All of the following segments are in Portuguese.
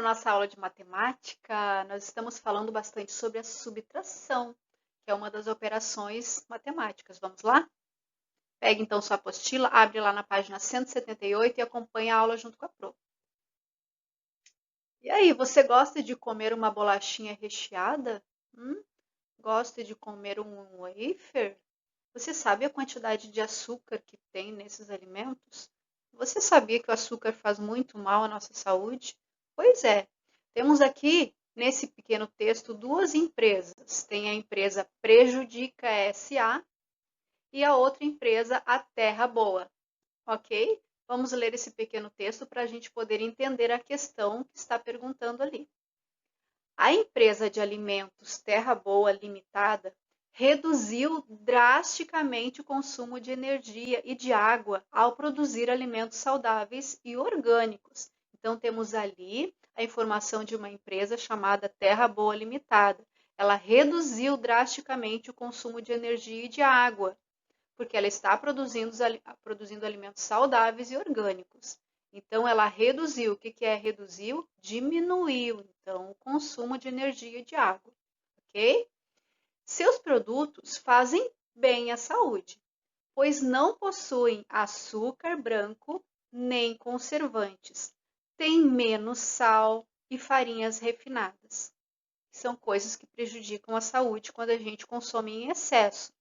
nossa aula de matemática, nós estamos falando bastante sobre a subtração, que é uma das operações matemáticas. Vamos lá? Pegue então sua apostila, abre lá na página 178 e acompanhe a aula junto com a Pro. E aí, você gosta de comer uma bolachinha recheada? Gosta de comer um wafer? Você sabe a quantidade de açúcar que tem nesses alimentos? Você sabia que o açúcar faz muito mal à nossa saúde? Pois é, temos aqui nesse pequeno texto duas empresas. Tem a empresa Prejudica SA e a outra empresa, a Terra Boa. Ok? Vamos ler esse pequeno texto para a gente poder entender a questão que está perguntando ali. A empresa de alimentos Terra Boa Limitada reduziu drasticamente o consumo de energia e de água ao produzir alimentos saudáveis e orgânicos. Então, temos ali a informação de uma empresa chamada Terra Boa Limitada. Ela reduziu drasticamente o consumo de energia e de água, porque ela está produzindo alimentos saudáveis e orgânicos. Então, ela reduziu. O que é reduziu? Diminuiu, então, o consumo de energia e de água, ok? Seus produtos fazem bem à saúde, pois não possuem açúcar branco nem conservantes. Tem menos sal e farinhas refinadas. São coisas que prejudicam a saúde quando a gente consome em excesso.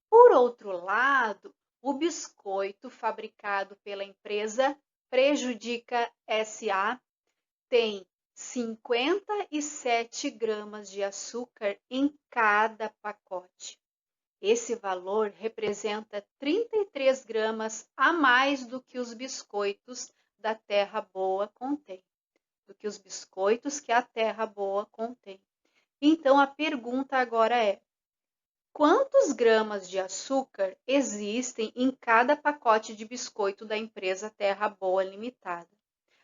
Por outro lado, o biscoito fabricado pela empresa Prejudica SA tem 57 gramas de açúcar em cada pacote. Esse valor representa 33 gramas a mais do que os biscoitos da Terra Boa contém. Do que os biscoitos que a Terra Boa contém. Então, a pergunta agora é: quantos gramas de açúcar existem em cada pacote de biscoito da empresa Terra Boa Limitada?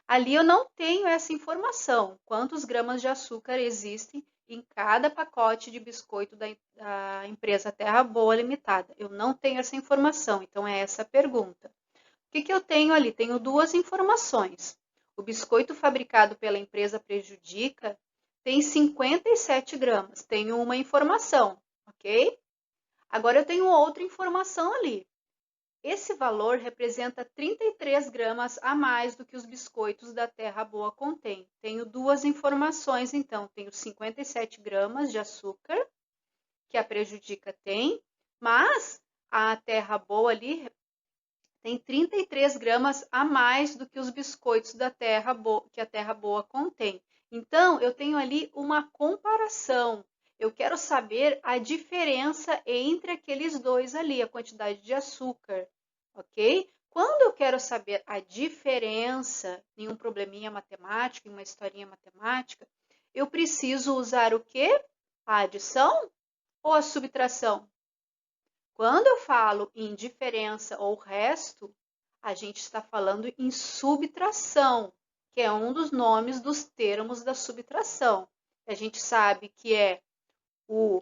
Ali eu não tenho essa informação, quantos gramas de açúcar existem em cada pacote de biscoito da empresa Terra Boa Limitada. Eu não tenho essa informação, então é essa a pergunta. O que eu tenho ali? Tenho duas informações. O biscoito fabricado pela empresa Prejudica tem 57 gramas, tenho uma informação, ok? Agora eu tenho outra informação ali. Esse valor representa 33 gramas a mais do que os biscoitos da Terra Boa contêm. Tenho duas informações, então. Tenho 57 gramas de açúcar, que a Prejudica tem, mas a Terra Boa ali tem 33 gramas a mais do que os biscoitos da Terra Boa, que a Terra Boa contém. Então, eu tenho ali uma comparação. Eu quero saber a diferença entre aqueles dois ali, a quantidade de açúcar, ok? Quando eu quero saber a diferença em um probleminha matemático, em uma historinha matemática, eu preciso usar o quê? A adição ou a subtração? Quando eu falo em diferença ou resto, a gente está falando em subtração, que é um dos nomes dos termos da subtração. A gente sabe que é o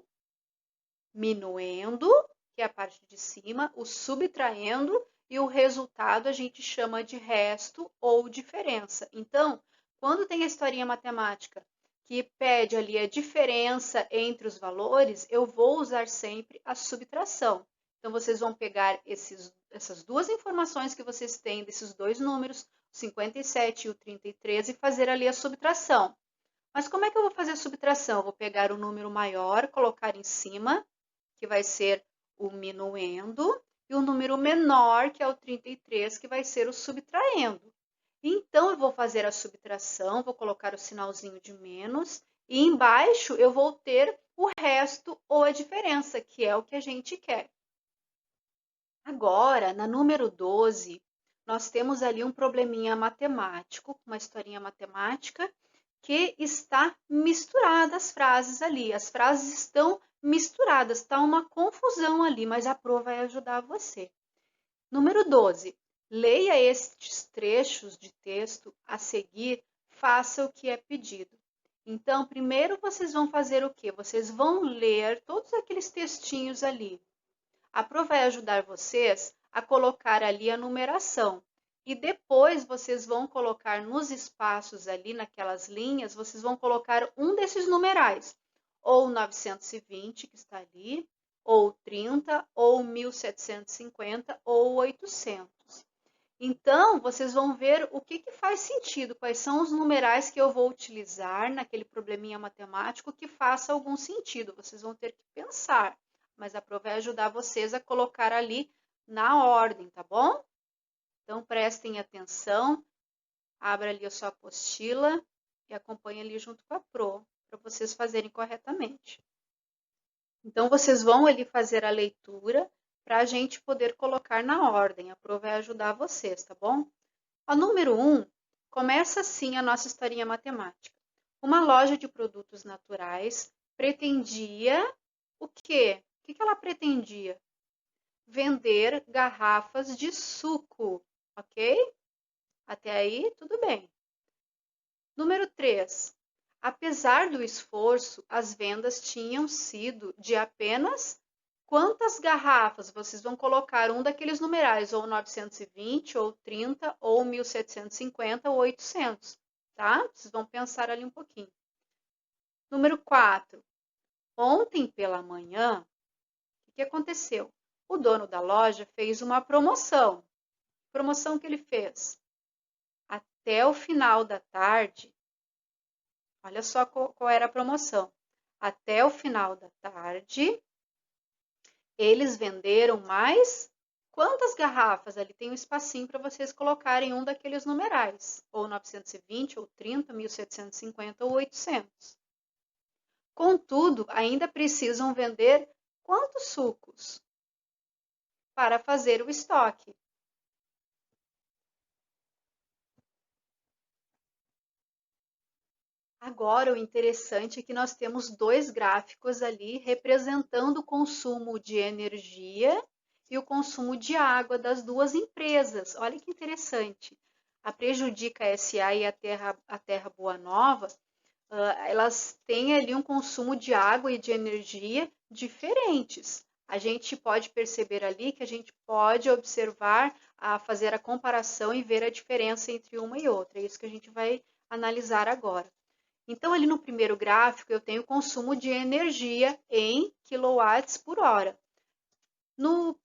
minuendo, que é a parte de cima, o subtraindo, e o resultado a gente chama de resto ou diferença. Então, quando tem a historinha matemática que pede ali a diferença entre os valores, eu vou usar sempre a subtração. Então, vocês vão pegar essas duas informações que vocês têm desses dois números, o 57 e o 33, e fazer ali a subtração. Mas como é que eu vou fazer a subtração? Eu vou pegar o número maior, colocar em cima, que vai ser o minuendo, e o número menor, que é o 33, que vai ser o subtraendo. Então, eu vou fazer a subtração, vou colocar o sinalzinho de menos, e embaixo eu vou ter o resto ou a diferença, que é o que a gente quer. Agora, na número 12, nós temos ali um probleminha matemático, uma historinha matemática, que está misturada as frases ali. As frases estão misturadas, está uma confusão ali, mas a Pro vai ajudar você. Número 12. Leia estes trechos de texto a seguir, faça o que é pedido. Então, primeiro vocês vão fazer o quê? Vocês vão ler todos aqueles textinhos ali. A Pro vai ajudar vocês a colocar ali a numeração. E depois vocês vão colocar nos espaços ali, naquelas linhas, vocês vão colocar um desses numerais, ou 920, que está ali, ou 30, ou 1750, ou 800. Então, vocês vão ver o que faz sentido, quais são os numerais que eu vou utilizar naquele probleminha matemático que faça algum sentido. Vocês vão ter que pensar, mas a prova vai ajudar vocês a colocar ali na ordem, tá bom? Então, prestem atenção, abra ali a sua apostila e acompanhe ali junto com a Pro, para vocês fazerem corretamente. Então, vocês vão ali fazer a leitura para a gente poder colocar na ordem. A Pro vai ajudar vocês, tá bom? A número 1, começa assim a nossa historinha matemática. Uma loja de produtos naturais pretendia o quê? O que ela pretendia? Vender garrafas de suco, ok? Até aí, tudo bem. Número 3. Apesar do esforço, as vendas tinham sido de apenas quantas garrafas? Vocês vão colocar um daqueles numerais, ou 920, ou 30, ou 1750, ou 800, tá? Vocês vão pensar ali um pouquinho. Número 4. Ontem pela manhã, o que aconteceu? O dono da loja fez uma promoção. Promoção que ele fez? Até o final da tarde, olha só qual era a promoção. Até o final da tarde, eles venderam mais quantas garrafas? Ali tem um espacinho para vocês colocarem um daqueles numerais, ou 920, ou 30, 1750, ou 800. Contudo, ainda precisam vender quantos sucos para fazer o estoque? Agora, o interessante é que nós temos dois gráficos ali representando o consumo de energia e o consumo de água das duas empresas. Olha que interessante. A Prejudica SA e a Terra Boa Nova, elas têm ali um consumo de água e de energia diferentes. A gente pode perceber ali que a gente pode observar, fazer a comparação e ver a diferença entre uma e outra. É isso que a gente vai analisar agora. Então, ali no primeiro gráfico, eu tenho o consumo de energia em quilowatts por hora. No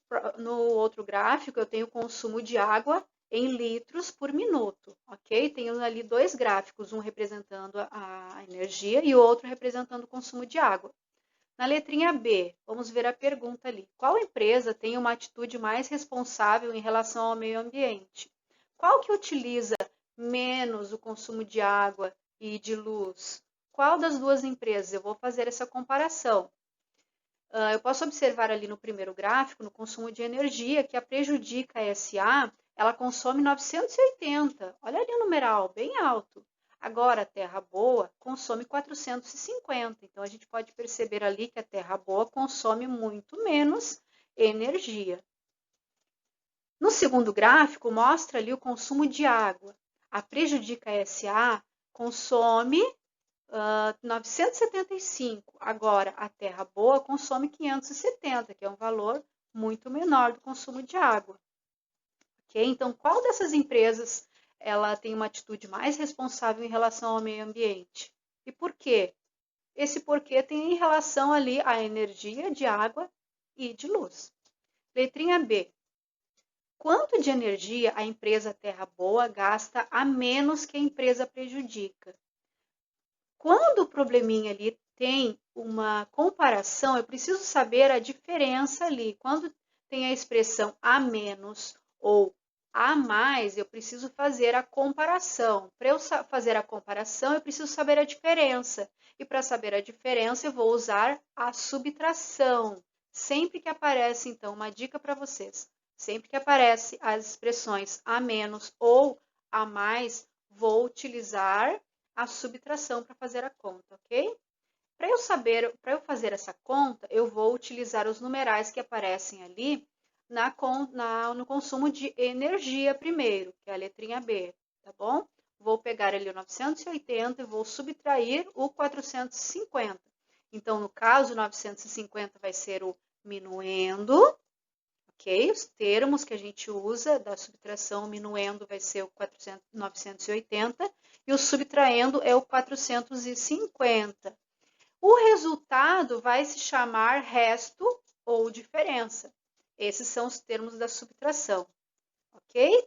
outro gráfico, eu tenho o consumo de água em litros por minuto, ok? Tenho ali dois gráficos, um representando a energia e o outro representando o consumo de água. Na letrinha B, vamos ver a pergunta ali. Qual empresa tem uma atitude mais responsável em relação ao meio ambiente? Qual que utiliza menos o consumo de água e de luz? Qual das duas empresas? Eu vou fazer essa comparação. Eu posso observar ali no primeiro gráfico, no consumo de energia, que a Prejudica SA, ela consome 980. Olha ali o numeral, bem alto. Agora, a Terra Boa consome 450. Então, a gente pode perceber ali que a Terra Boa consome muito menos energia. No segundo gráfico, mostra ali o consumo de água. A Prejudica SA consome 975. Agora, a Terra Boa consome 570, que é um valor muito menor do consumo de água. Okay? Então, qual dessas empresas ela tem uma atitude mais responsável em relação ao meio ambiente? E por quê? Esse porquê tem em relação ali à energia de água e de luz. Letrinha B. Quanto de energia a empresa Terra Boa gasta a menos que a empresa Prejudica? Quando o probleminha ali tem uma comparação, eu preciso saber a diferença ali. Quando tem a expressão a menos ou a mais, eu preciso fazer a comparação. Para eu fazer a comparação, eu preciso saber a diferença. E para saber a diferença, eu vou usar a subtração. Sempre que aparece, então, uma dica para vocês. Sempre que aparece as expressões a menos ou a mais, vou utilizar a subtração para fazer a conta, ok? Para eu fazer essa conta, eu vou utilizar os numerais que aparecem ali no consumo de energia primeiro, que é a letrinha B, tá bom? Vou pegar ali o 980 e vou subtrair o 450. Então, no caso, o 950 vai ser o minuendo, ok? Os termos que a gente usa da subtração, o minuendo vai ser o 980 e o subtraendo é o 450. O resultado vai se chamar resto ou diferença. Esses são os termos da subtração, ok?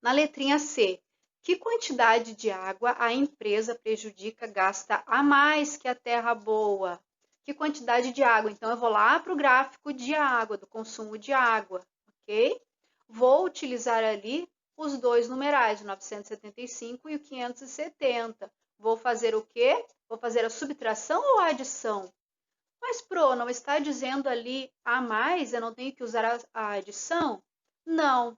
Na letrinha C, que quantidade de água a empresa prejudica gasta a mais que a terra boa? Que quantidade de água? Então, eu vou lá para o gráfico de água, do consumo de água, ok? Vou utilizar ali os dois numerais, o 975 e o 570. Vou fazer o quê? Vou fazer a subtração ou a adição? Mas, Pro, não está dizendo ali a mais, eu não tenho que usar a adição? Não,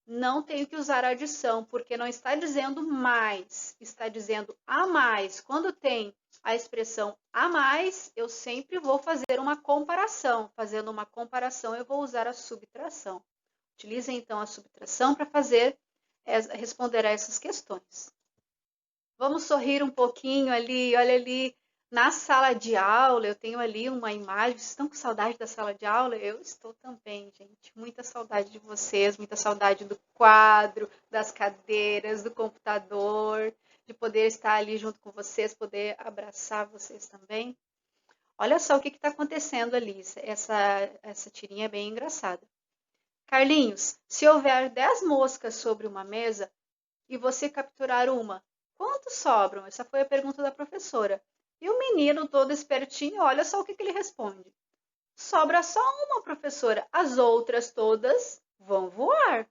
não tenho que usar a adição, porque não está dizendo mais, está dizendo a mais. Quando tem a expressão a mais, eu sempre vou fazer uma comparação. Fazendo uma comparação, eu vou usar a subtração. Utilizem, então, a subtração para responder a essas questões. Vamos sorrir um pouquinho ali, olha ali, na sala de aula, eu tenho ali uma imagem. Vocês estão com saudade da sala de aula? Eu estou também, gente. Muita saudade de vocês, muita saudade do quadro, das cadeiras, do computador, de poder estar ali junto com vocês, poder abraçar vocês também. Olha só o que está acontecendo ali. Essa tirinha é bem engraçada. Carlinhos, se houver 10 moscas sobre uma mesa e você capturar uma, quantos sobram? Essa foi a pergunta da professora. E o menino, todo espertinho, olha só o que ele responde. Sobra só uma, professora. As outras todas vão voar.